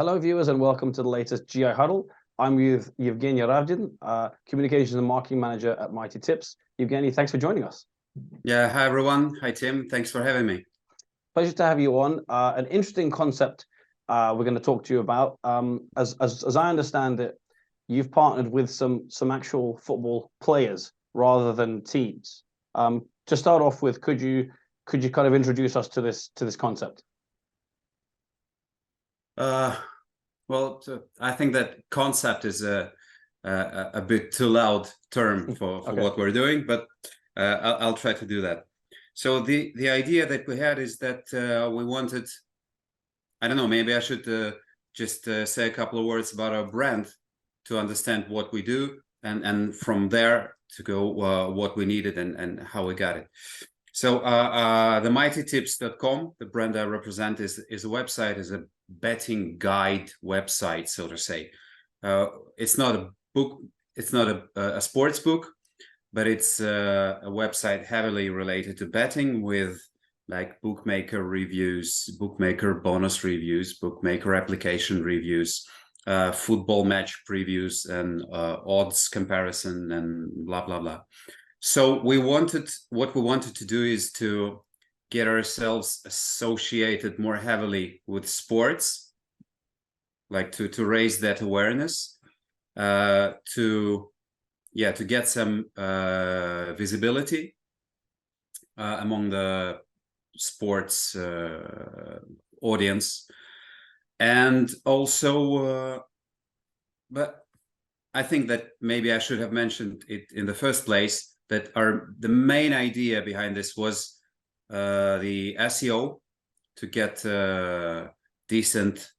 Hello, viewers, and welcome to the latest GI Huddle. I'm with Jevgenijs Ravdin, Communications and Marketing Manager at MightyTips. Jevgenijs, thanks for joining us. Yeah, hi everyone. Hi Tim. Thanks for having me. Pleasure to have you on. An interesting concept we're going to talk to you about. As I understand it, you've partnered with some actual football players rather than teams. To start off with, could you kind of introduce us to this concept? Well, I think that concept is a bit too loud term for what we're doing, but I'll try to do that. So the idea that we had is that we wanted, I don't know, maybe I should just say a couple of words about our brand to understand what we do, and from there to go what we needed and how we got it. So the MightyTips.com, the brand I represent, is a website, is a betting guide website, so to say. It's not a book, it's not a sports book, but it's a website heavily related to betting, with like bookmaker reviews, bookmaker bonus reviews, bookmaker application reviews, football match previews, and odds comparison, and blah blah blah. So what we wanted to do is to get ourselves associated more heavily with sports, like to raise that awareness, to get some visibility among the sports audience, and also, but I think that maybe I should have mentioned it in the first place, that the main idea behind this was the SEO, to get decent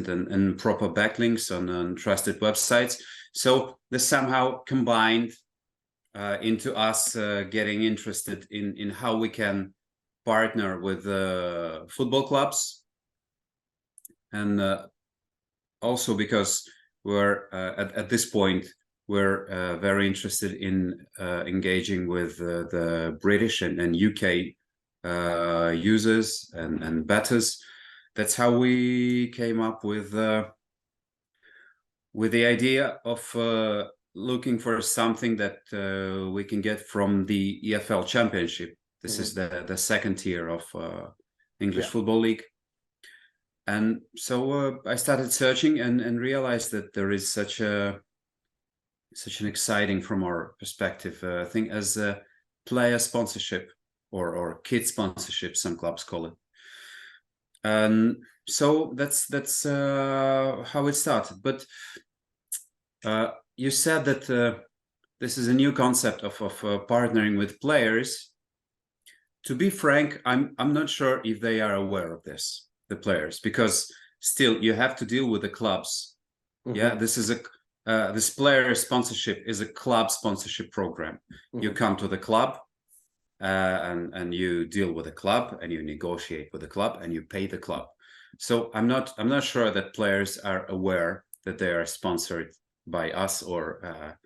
and proper backlinks on trusted websites. So this somehow combined into us getting interested in how we can partner with football clubs, and also because we're at this point we're very interested in engaging with the British and UK users and bettors. That's how we came up with the idea of looking for something that we can get from the EFL Championship. This is the second tier of English Football League. And so I started searching and realized that there is such an exciting, from our perspective, thing as a player sponsorship or kid sponsorship, some clubs call it. And so that's how it started. But you said that this is a new concept of partnering with players. To be frank, I'm not sure if they are aware of this, the players, because still you have to deal with the clubs. Yeah, this is this player sponsorship is a club sponsorship program. You come to the club and you deal with the club, and you negotiate with the club, and you pay the club. So I'm not sure that players are aware that they are sponsored by us or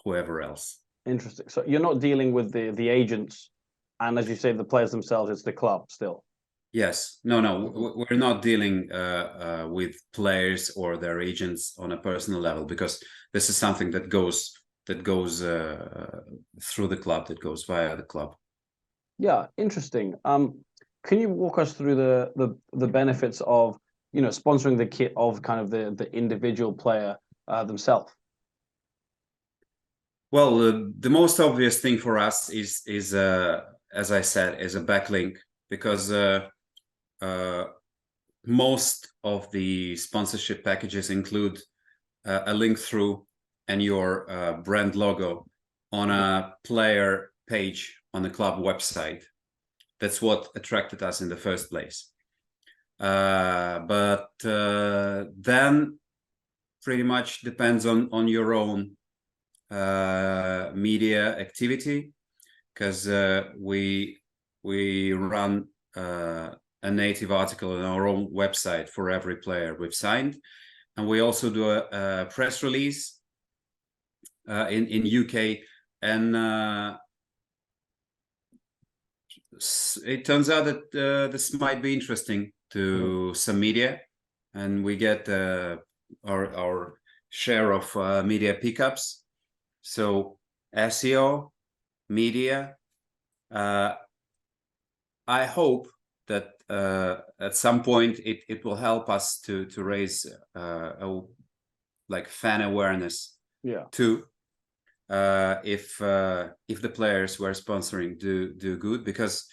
whoever else. Interesting. So you're not dealing with the agents, and as you say, the players themselves, it's the club still. Yes. No, we're not dealing with players or their agents on a personal level, because this is something that goes through the club, that goes via the club. Yeah, interesting. Can you walk us through the benefits of sponsoring the kit of kind of the individual player themselves? Well, the most obvious thing for us is as I said, is a backlink, because most of the sponsorship packages include a link through and your brand logo on a player page on the club website. That's what attracted us in the first place. But then pretty much depends on your own media activity, because we run a native article on our own website for every player we've signed, and we also do a press release in UK, and it turns out that this might be interesting to some media, and we get our share of media pickups. So SEO, media. I hope that at some point it will help us to raise like fan awareness. Yeah. Too. If the players we're sponsoring do good, because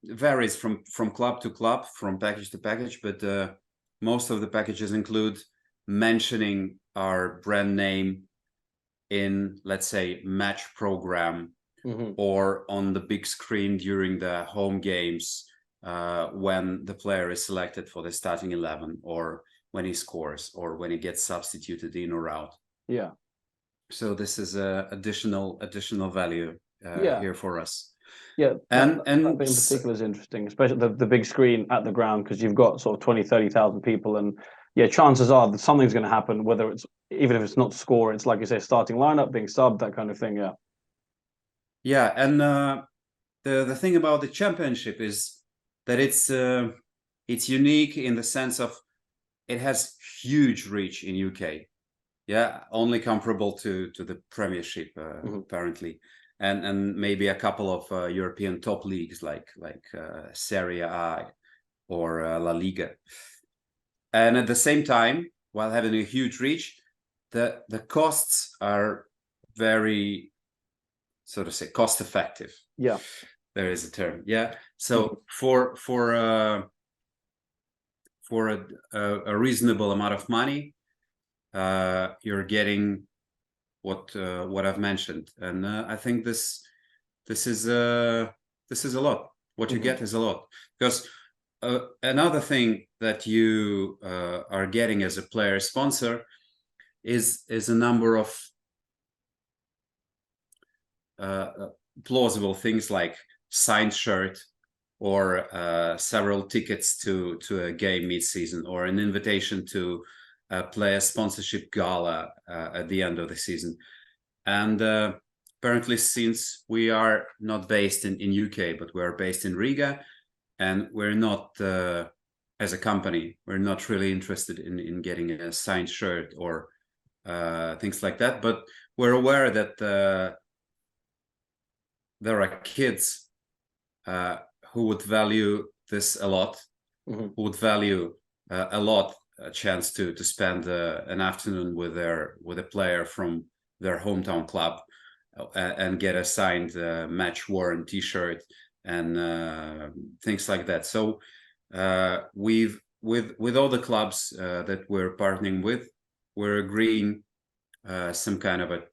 varies from club to club, from package to package, but most of the packages include mentioning our brand name in, let's say, match program, or on the big screen during the home games, when the player is selected for the starting 11, or when he scores, or when he gets substituted in or out. Yeah. So this is a additional value here for us. Yeah, and that bit in particular is interesting, especially the big screen at the ground, because you've got sort of 20,000-30,000 people, and yeah, chances are that something's going to happen, whether it's, even if it's not score, it's like you say, starting lineup, being subbed, that kind of thing. Yeah. Yeah, and the thing about the championship is that it's unique in the sense of it has huge reach in UK. Yeah, only comparable to the Premiership apparently, and maybe a couple of European top leagues like Serie A or La Liga. And at the same time, while having a huge reach, the costs are very, so to say, cost effective. Yeah, there is a term. Yeah, so for a reasonable amount of money, you're getting what I've mentioned, and I think this is a lot. What you get is a lot, because another thing that you are getting as a player sponsor is a number of plausible things, like signed shirt, or several tickets to a game mid-season, or an invitation to play a sponsorship gala at the end of the season. And apparently, since we are not based in UK, but we are based in Riga, and we're not, as a company, we're not really interested in getting a signed shirt or things like that. But we're aware that there are kids who would value this a lot, who would value a lot a chance to spend an afternoon with a player from their hometown club, and get a signed match worn T-shirt and things like that. So with all the clubs that we're partnering with, we're agreeing some kind of a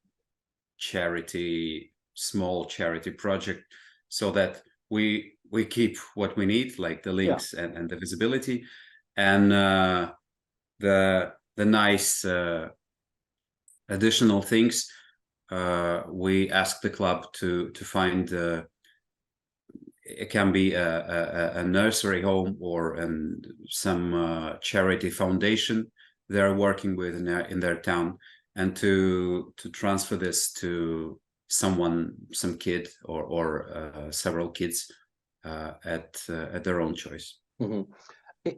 small charity project, so that we keep what we need, like the links and the visibility, and the nice additional things. We ask the club to find, it can be a nursery home or some charity foundation they're working with in their town, and to transfer this to some kid or several kids at their own choice.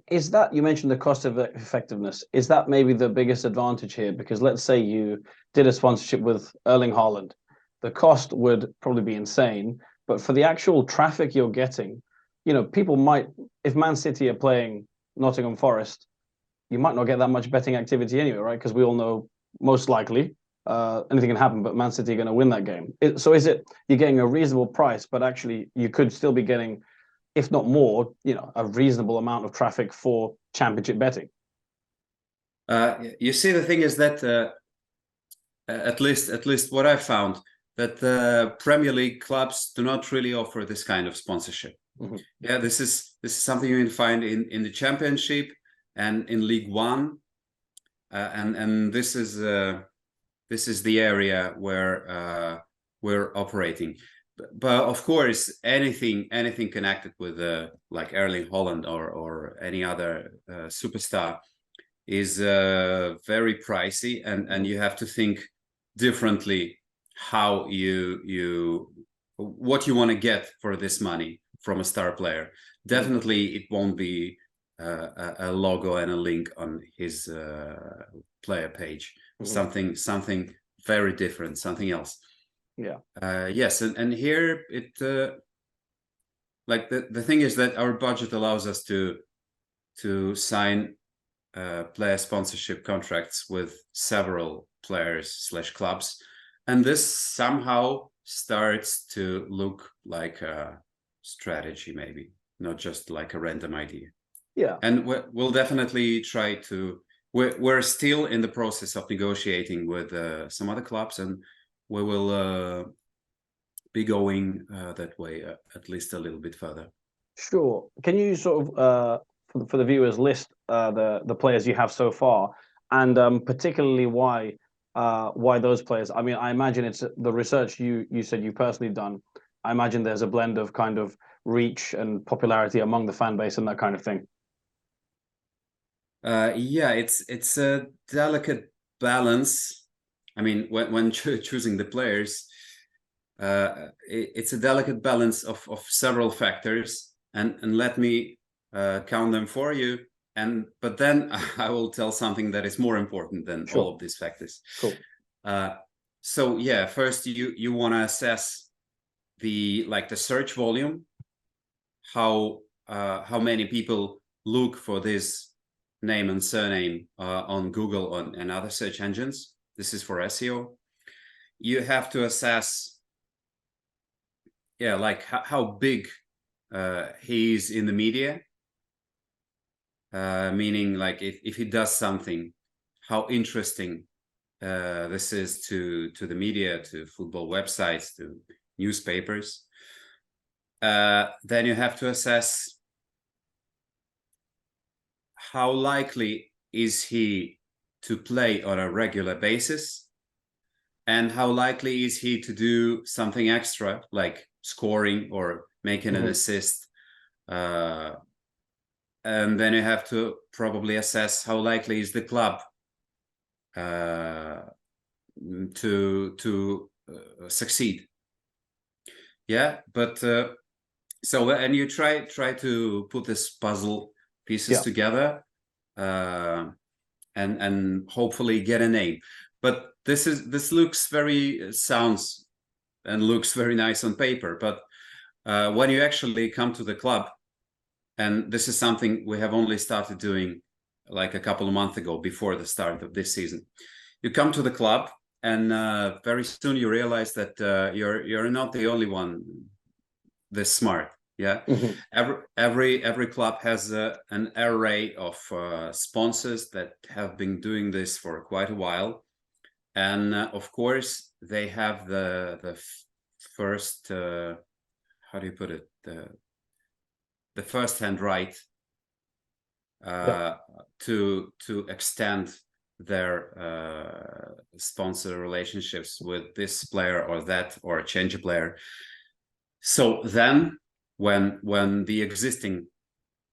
Is that, you mentioned the cost of effectiveness, is that maybe the biggest advantage here? Because let's say you did a sponsorship with Erling Haaland, the cost would probably be insane, but for the actual traffic you're getting, you know, people might, if Man City are playing Nottingham Forest, you might not get that much betting activity anyway, right? Because we all know, most likely, anything can happen, but Man City are going to win that game. So is it, you're getting a reasonable price, but actually you could still be getting, if not more, you know, a reasonable amount of traffic for championship betting? You see, the thing is that at least what I found, that the Premier League clubs do not really offer this kind of sponsorship. Yeah, this is something you can find in the Championship and in League One, and this is the area where we're operating. But of course, anything connected with like Erling Haaland or any other superstar is very pricey, and you have to think differently what you want to get for this money from a star player. Definitely, it won't be a logo and a link on his player page. Something very different, something else. Yeah. Yes, and here it like the thing is that our budget allows us to sign player sponsorship contracts with several players/clubs, and this somehow starts to look like a strategy, maybe not just like a random idea. Yeah. And we'll definitely try to. We're still in the process of negotiating with some other clubs, and we will be going that way at least a little bit further. Sure. Can you sort of for the viewers list the players you have so far, and particularly why those players? I mean, I imagine it's the research you said you personally done. I imagine there's a blend of kind of reach and popularity among the fan base and that kind of thing. Yeah, it's a delicate balance. I mean, when choosing the players, it's a delicate balance of several factors, and let me count them for you. But then I will tell something that is more important than Sure. all of these factors. Cool. So yeah, first you want to assess the search volume, how many people look for this name and surname on Google and other search engines. This is for SEO. You have to assess, yeah, like how big he is in the media. Meaning, like if he does something, how interesting this is to the media, to football websites, to newspapers. Then you have to assess how likely is he to play on a regular basis, and how likely is he to do something extra like scoring or making an assist. And then you have to probably assess how likely is the club to succeed. Yeah, but so, and you try to put this puzzle pieces together, and hopefully get a name. But this looks sounds and looks very nice on paper, but when you actually come to the club, and this is something we have only started doing like a couple of months ago, before the start of this season, you come to the club, and very soon you realize that you're not the only one this smart. Yeah. Every club has an array of sponsors that have been doing this for quite a while, and of course they have the first how do you put it, the first hand right to extend their sponsor relationships with this player or that, or change a player. So then when the existing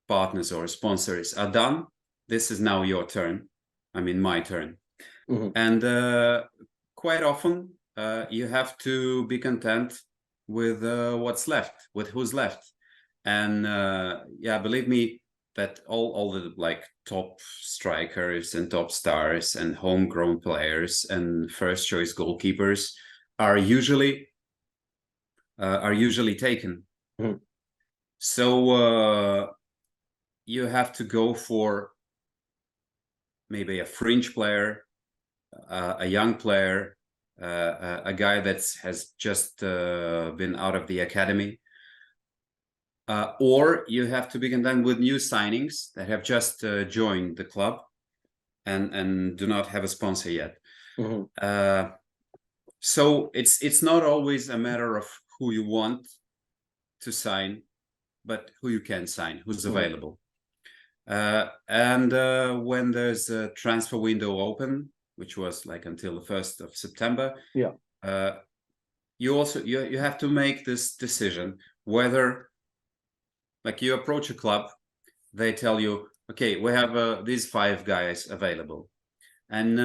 partners or sponsors are done, this is now your turn. I mean, my turn. And quite often you have to be content with what's left, with who's left. And yeah, believe me, that all the like top strikers and top stars and homegrown players and first choice goalkeepers are usually taken. So you have to go for maybe a fringe player, a young player, a guy that has just been out of the academy. Or you have to be content with new signings that have just joined the club and do not have a sponsor yet. So it's not always a matter of who you want to sign, but who you can sign, who's available. And when there's a transfer window open, which was like until the 1st of September, you have to make this decision whether, like, you approach a club, they tell you, okay, we have these 5 guys available, and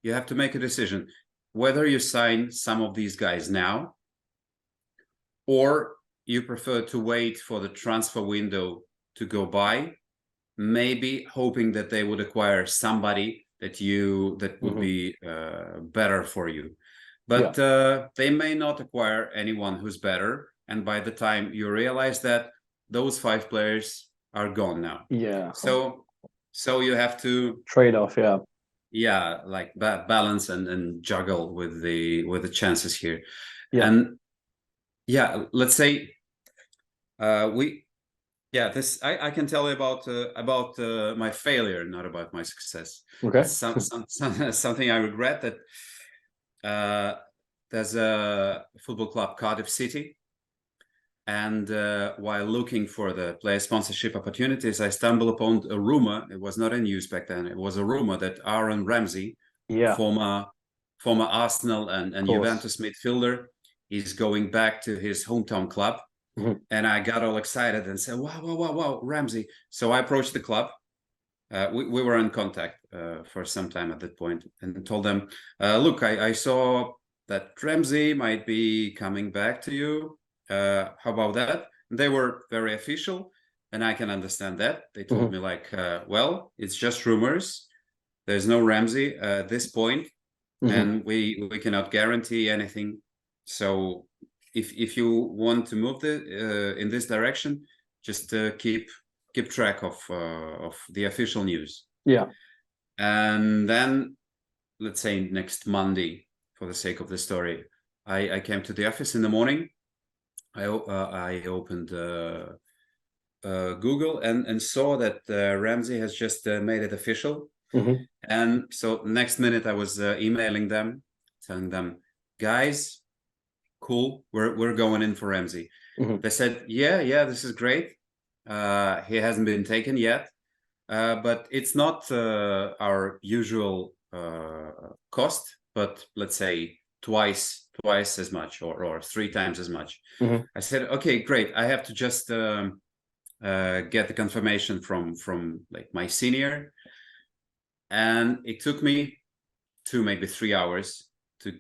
you have to make a decision whether you sign some of these guys now, or you prefer to wait for the transfer window to go by, maybe hoping that they would acquire somebody that would be better for you. But they may not acquire anyone who's better. And by the time you realize that, those 5 players are gone now. Yeah. So you have to trade off. Yeah, like balance and juggle with the chances here. Yeah. And yeah, let's say this I can tell you about my failure, not about my success. Okay. It's something I regret, that there's a football club, Cardiff City, and while looking for the player sponsorship opportunities, I stumbled upon a rumor. It was not in news back then. It was a rumor that Aaron Ramsey, former Arsenal and Juventus midfielder, is going back to his hometown club. And I got all excited and said, wow, Ramsey. So I approached the club. We were in contact for some time at that point, and told them, look, I saw that Ramsey might be coming back to you. How about that? They were very official, and I can understand that. They told me like, well, it's just rumors. There's no Ramsey at this point, and we cannot guarantee anything. So if you want to move in this direction, just keep track of the official news. Yeah. And then, let's say next Monday, for the sake of the story, I came to the office in the morning. I opened Google and saw that Ramsey has just made it official. And so next minute I was emailing them, telling them, guys, cool, we're going in for Ramsey. They said, yeah, this is great. He hasn't been taken yet, but it's not our usual cost, but let's say twice as much, or 3 times as much. I said, okay, great. I have to just get the confirmation from like my senior, and it took me 2, maybe 3 hours to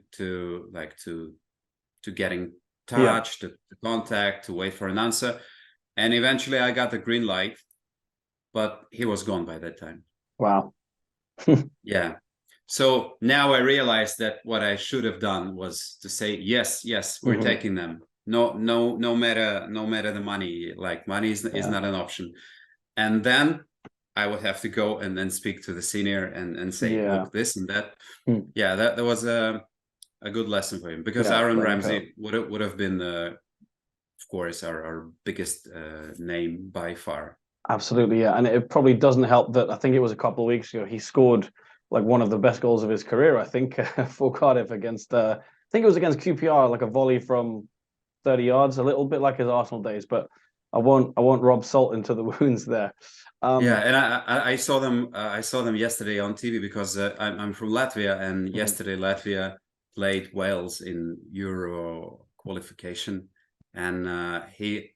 get in touch, to contact, to wait for an answer. And eventually I got the green light, but he was gone by that time. Wow. Yeah. So now I realize that what I should have done was to say, yes, we're taking them. No matter the money, like money is not an option. And then I would have to go and then speak to the senior and say, look, this and that. Yeah, that was a good lesson for him, because Aaron Ramsey would have been, of course, our biggest name by far. Absolutely, yeah. And it probably doesn't help that I think it was a couple of weeks ago he scored like one of the best goals of his career, I think, for Cardiff against, I think it was against QPR, like a volley from 30 yards, a little bit like his Arsenal days, but I won't rub salt into the wounds there. Yeah, and I saw them. I saw them yesterday on TV, because I'm from Latvia, and yesterday Latvia played Wales in Euro qualification, and he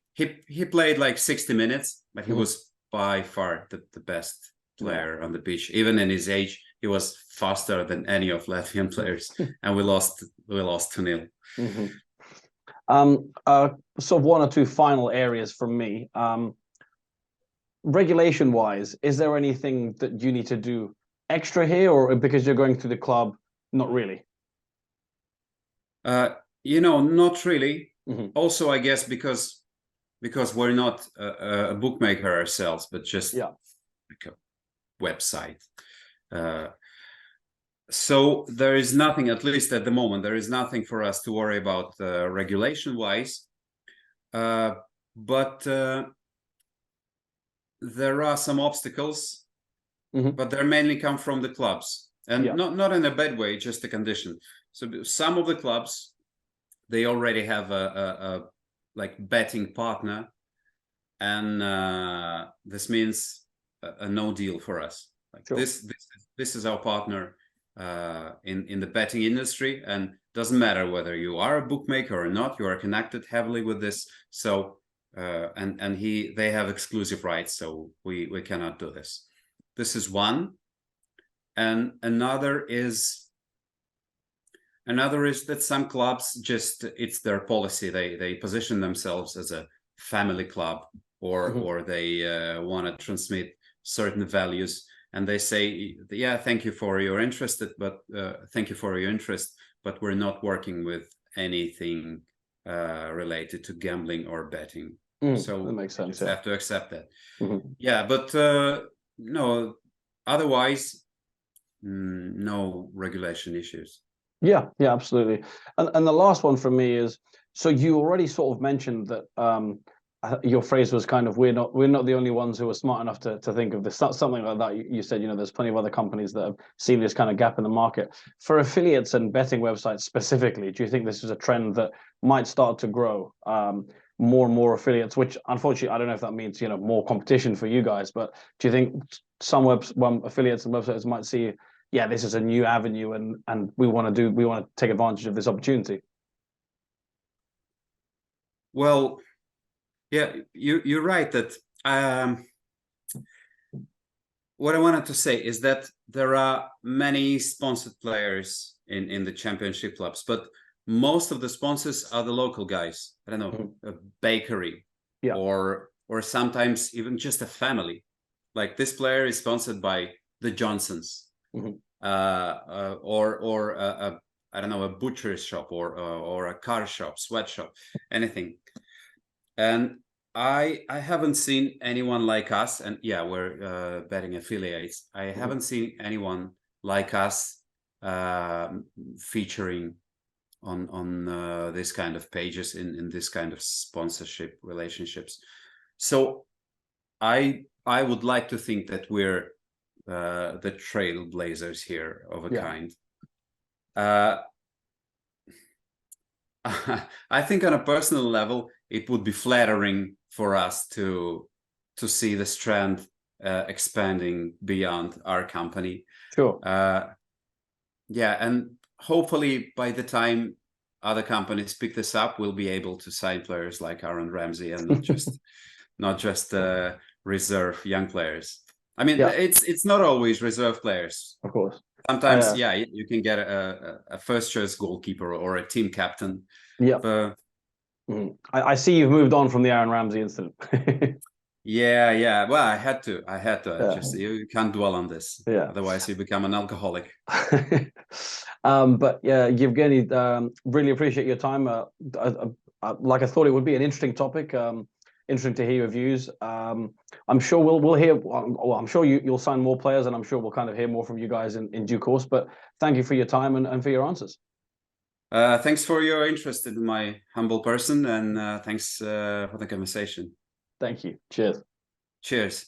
played like 60 minutes, but he was by far the best player on the pitch. Even in his age, he was faster than any of Latvian players, and we lost 2-0. Sort of 1 or 2 final areas from me. Regulation wise, is there anything that you need to do extra here, or because you're going through the club, not really? Not really. Also, I guess because we're not a bookmaker ourselves, but just like a website. So there is nothing, at least at the moment, there is nothing for us to worry about regulation wise. But there are some obstacles, but they mainly come from the clubs, and not in a bad way, just a condition. So some of the clubs, they already have a like betting partner, and this means a no deal for us. Like this is our partner in the betting industry, and doesn't matter whether you are a bookmaker or not, you are connected heavily with this. So and they have exclusive rights, so we cannot do this. This is one. And another is Another is that some clubs just, it's their policy. They position themselves as a family club, or they want to transmit certain values, and they say, yeah, thank you for your interest, but but we're not working with anything related to gambling or betting. So that makes sense. You have to accept that. Mm-hmm. Yeah, but no, otherwise, no regulation issues. Yeah, absolutely. And the last one from me is, so you already sort of mentioned that your phrase was kind of, we're not the only ones who are smart enough to think of this, something like that. You said, there's plenty of other companies that have seen this kind of gap in the market. For affiliates and betting websites specifically, do you think this is a trend that might start to grow? More and more affiliates, which unfortunately I don't know if that means more competition for you guys, but do you think some affiliates and websites might see, yeah, this is a new avenue, and we want to take advantage of this opportunity? Well, yeah, you're right that what I wanted to say is that there are many sponsored players in the championship clubs, but most of the sponsors are the local guys. I don't know, a bakery, or sometimes even just a family. Like, this player is sponsored by the Johnsons, or I don't know, a butcher's shop, or a car shop, sweatshop, anything. And I haven't seen anyone like us, and yeah, we're betting affiliates. I haven't seen anyone like us featuring on this kind of pages, in this kind of sponsorship relationships. So I would like to think that we're the trailblazers here of a kind. I think on a personal level, it would be flattering for us to see this trend expanding beyond our company. Sure. Yeah, and hopefully by the time other companies pick this up, we'll be able to sign players like Aaron Ramsey, and not just reserve young players. I mean, it's not always reserve players. Of course. Sometimes, you can get a first choice goalkeeper or a team captain. Yeah. I see you've moved on from the Aaron Ramsey incident. Yeah. Well, I had to. Just, you can't dwell on this. Otherwise you become an alcoholic. But yeah, Yevgeny, really appreciate your time. Like I thought it would be an interesting topic. Interesting to hear your views. I'm sure we'll hear. Well, I'm sure you'll sign more players, and I'm sure we'll kind of hear more from you guys in due course. But thank you for your time and for your answers. Thanks for your interest in my humble person, and thanks for the conversation. Thank you. Cheers. Cheers.